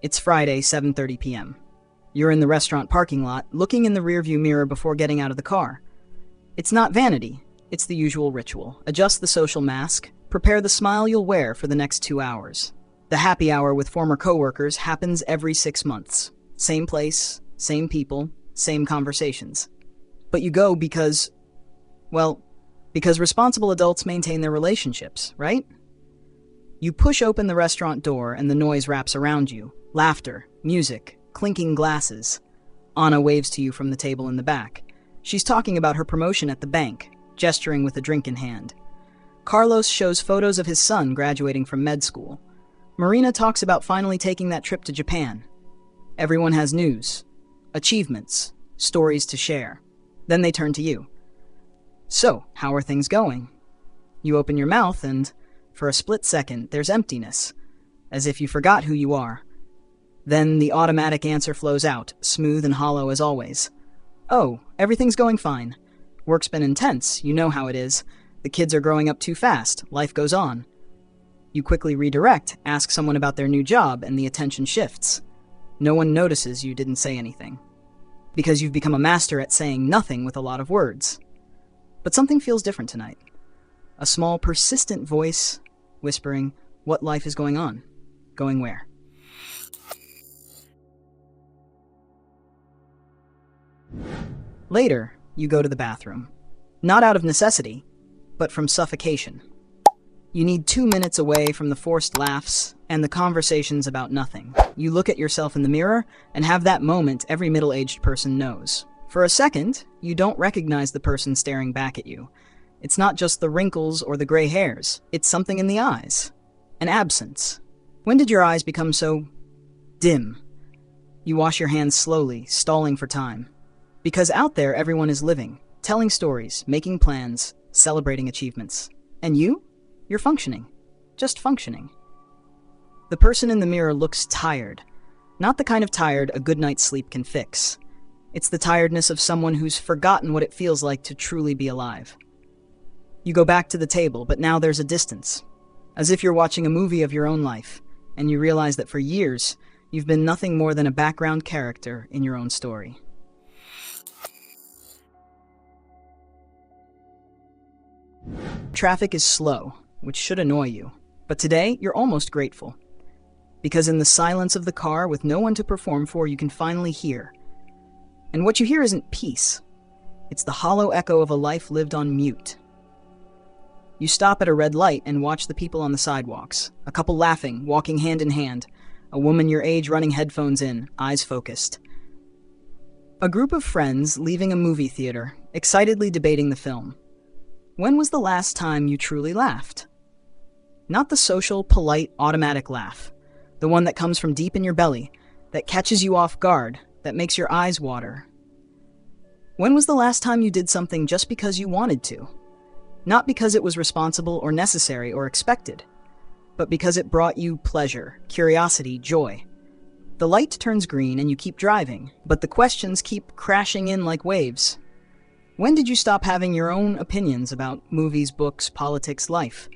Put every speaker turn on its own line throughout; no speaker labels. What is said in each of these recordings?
It's Friday, 7:30 p.m. You're in the restaurant parking lot, looking in the rearview mirror before getting out of the car. It's not vanity, it's the usual ritual. Adjust the social mask, prepare the smile you'll wear for the next 2 hours. The happy hour with former coworkers happens every 6 months. Same place, same people, same conversations. But you go because responsible adults maintain their relationships, right? You push open the restaurant door and the noise wraps around you. Laughter, music, clinking glasses. Anna waves to you from the table in the back. She's talking about her promotion at the bank, gesturing with a drink in hand. Carlos shows photos of his son graduating from med school. Marina talks about finally taking that trip to Japan. Everyone has news, achievements, stories to share. Then they turn to you. So, how are things going? You open your mouth and, for a split second, there's emptiness, as if you forgot who you are. Then the automatic answer flows out, smooth and hollow as always. Oh, everything's going fine. Work's been intense, you know how it is. The kids are growing up too fast, life goes on. You quickly redirect, ask someone about their new job, and the attention shifts. No one notices you didn't say anything. Because you've become a master at saying nothing with a lot of words. But something feels different tonight. A small, persistent voice whispering what life is going on. Going where? Later, you go to the bathroom. Not out of necessity, but from suffocation. You need 2 minutes away from the forced laughs and the conversations about nothing. You look at yourself in the mirror and have that moment every middle-aged person knows. For a second, you don't recognize the person staring back at you. It's not just the wrinkles or the gray hairs. It's something in the eyes. An absence. When did your eyes become so dim? You wash your hands slowly, stalling for time. Because out there, everyone is living, telling stories, making plans, celebrating achievements. And you? You're functioning. Just functioning. The person in the mirror looks tired. Not the kind of tired a good night's sleep can fix. It's the tiredness of someone who's forgotten what it feels like to truly be alive. You go back to the table, but now there's a distance. As if you're watching a movie of your own life, and you realize that for years, you've been nothing more than a background character in your own story. Traffic is slow, which should annoy you. But today, you're almost grateful. Because in the silence of the car, with no one to perform for, you can finally hear. And what you hear isn't peace. It's the hollow echo of a life lived on mute. You stop at a red light and watch the people on the sidewalks. A couple laughing, walking hand in hand. A woman your age running headphones in, eyes focused. A group of friends leaving a movie theater, excitedly debating the film. When was the last time you truly laughed? Not the social, polite, automatic laugh. The one that comes from deep in your belly, that catches you off guard, that makes your eyes water. When was the last time you did something just because you wanted to? Not because it was responsible or necessary or expected, but because it brought you pleasure, curiosity, joy. The light turns green and you keep driving, but the questions keep crashing in like waves. When did you stop having your own opinions about movies, books, politics, life?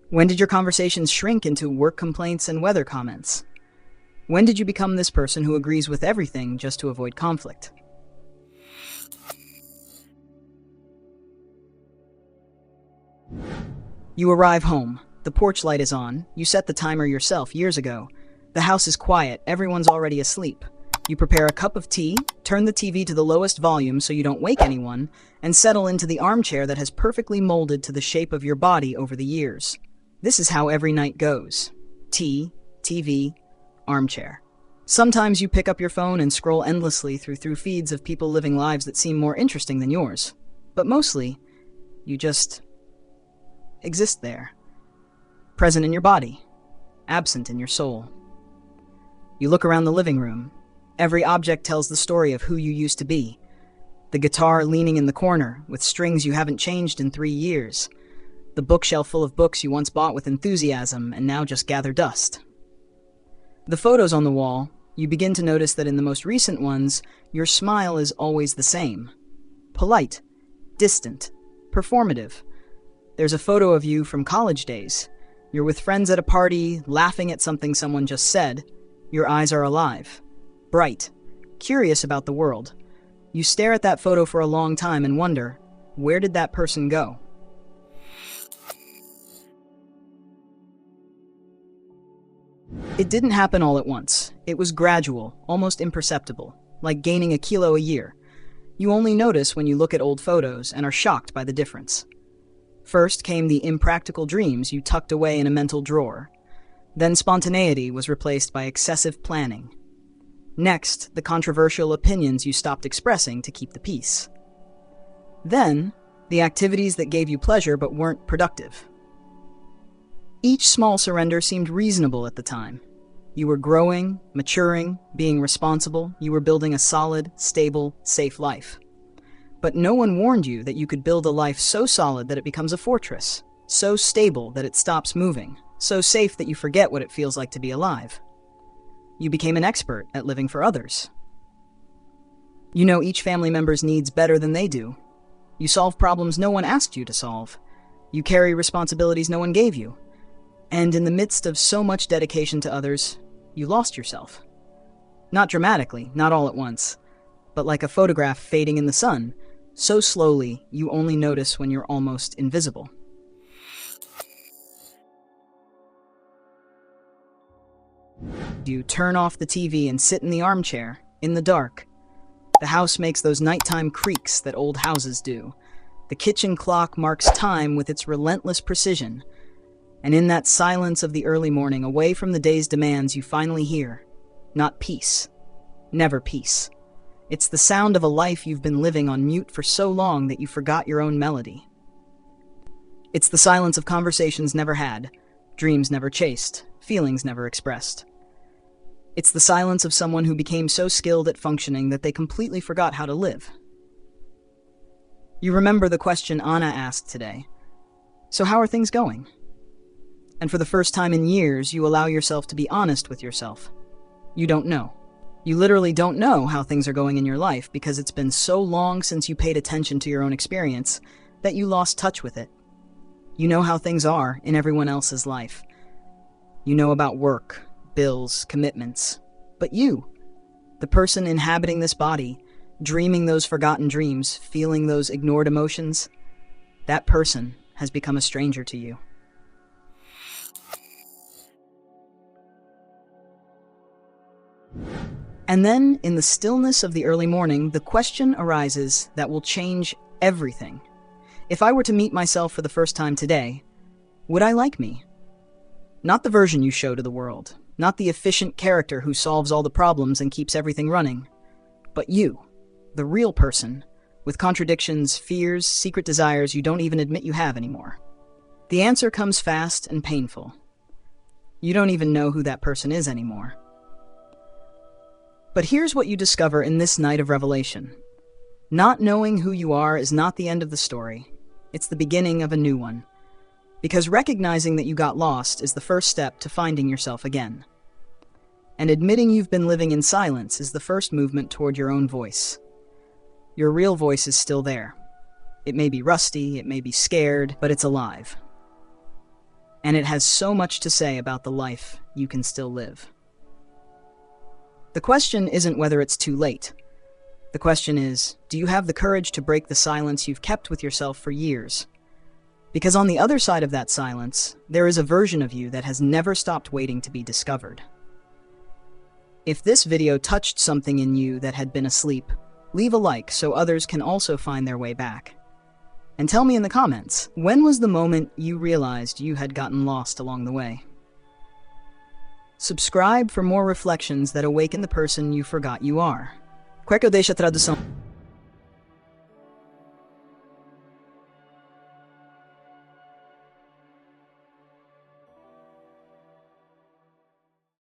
When did your conversations shrink into work complaints and weather comments? When did you become this person who agrees with everything just to avoid conflict? You arrive home. The porch light is on. You set the timer yourself years ago. The house is quiet. Everyone's already asleep. You prepare a cup of tea, turn the TV to the lowest volume so you don't wake anyone, and settle into the armchair that has perfectly molded to the shape of your body over the years. This is how every night goes. Tea, TV, armchair. Sometimes you pick up your phone and scroll endlessly through feeds of people living lives that seem more interesting than yours. But mostly, you just exist there. Present in your body, absent in your soul. You look around the living room. Every object tells the story of who you used to be. The guitar leaning in the corner, with strings you haven't changed in 3 years. The bookshelf full of books you once bought with enthusiasm and now just gather dust. The photos on the wall, you begin to notice that in the most recent ones, your smile is always the same. Polite, distant, performative. There's a photo of you from college days. You're with friends at a party, laughing at something someone just said, Your eyes are alive, bright, curious about the world. You stare at that photo for a long time and wonder, where did that person go? It didn't happen all at once. It was gradual, almost imperceptible, like gaining a kilo a year. You only notice when you look at old photos and are shocked by the difference. First came the impractical dreams you tucked away in a mental drawer. Then spontaneity was replaced by excessive planning. Next, the controversial opinions you stopped expressing to keep the peace. Then, the activities that gave you pleasure but weren't productive. Each small surrender seemed reasonable at the time. You were growing, maturing, being responsible. You were building a solid, stable, safe life. But no one warned you that you could build a life so solid that it becomes a fortress, so stable that it stops moving, so safe that you forget what it feels like to be alive. You became an expert at living for others. You know each family member's needs better than they do. You solve problems no one asked you to solve. You carry responsibilities no one gave you. And in the midst of so much dedication to others, you lost yourself. Not dramatically, not all at once, but like a photograph fading in the sun, so slowly you only notice when you're almost invisible. You turn off the TV and sit in the armchair, in the dark. The house makes those nighttime creaks that old houses do. The kitchen clock marks time with its relentless precision. And in that silence of the early morning, away from the day's demands, you finally hear, not peace, never peace. It's the sound of a life you've been living on mute for so long that you forgot your own melody. It's the silence of conversations never had, dreams never chased, feelings never expressed. It's the silence of someone who became so skilled at functioning that they completely forgot how to live. You remember the question Anna asked today. So how are things going? And for the first time in years, you allow yourself to be honest with yourself. You don't know. You literally don't know how things are going in your life because it's been so long since you paid attention to your own experience that you lost touch with it. You know how things are in everyone else's life. You know about work, bills, commitments. But you, the person inhabiting this body, dreaming those forgotten dreams, feeling those ignored emotions, that person has become a stranger to you. And then, in the stillness of the early morning, the question arises that will change everything. If I were to meet myself for the first time today, would I like me? Not the version you show to the world, not the efficient character who solves all the problems and keeps everything running, but you, the real person, with contradictions, fears, secret desires you don't even admit you have anymore. The answer comes fast and painful. You don't even know who that person is anymore. But here's what you discover in this night of revelation. Not knowing who you are is not the end of the story. It's the beginning of a new one. Because recognizing that you got lost is the first step to finding yourself again. And admitting you've been living in silence is the first movement toward your own voice. Your real voice is still there. It may be rusty, it may be scared, but it's alive. And it has so much to say about the life you can still live. The question isn't whether it's too late. The question is, do you have the courage to break the silence you've kept with yourself for years? Because on the other side of that silence, there is a version of you that has never stopped waiting to be discovered. If this video touched something in you that had been asleep, leave a like so others can also find their way back. And tell me in the comments, when was the moment you realized you had gotten lost along the way? Subscribe for more reflections that awaken the person you forgot you are. Quer que eu deixe a tradução?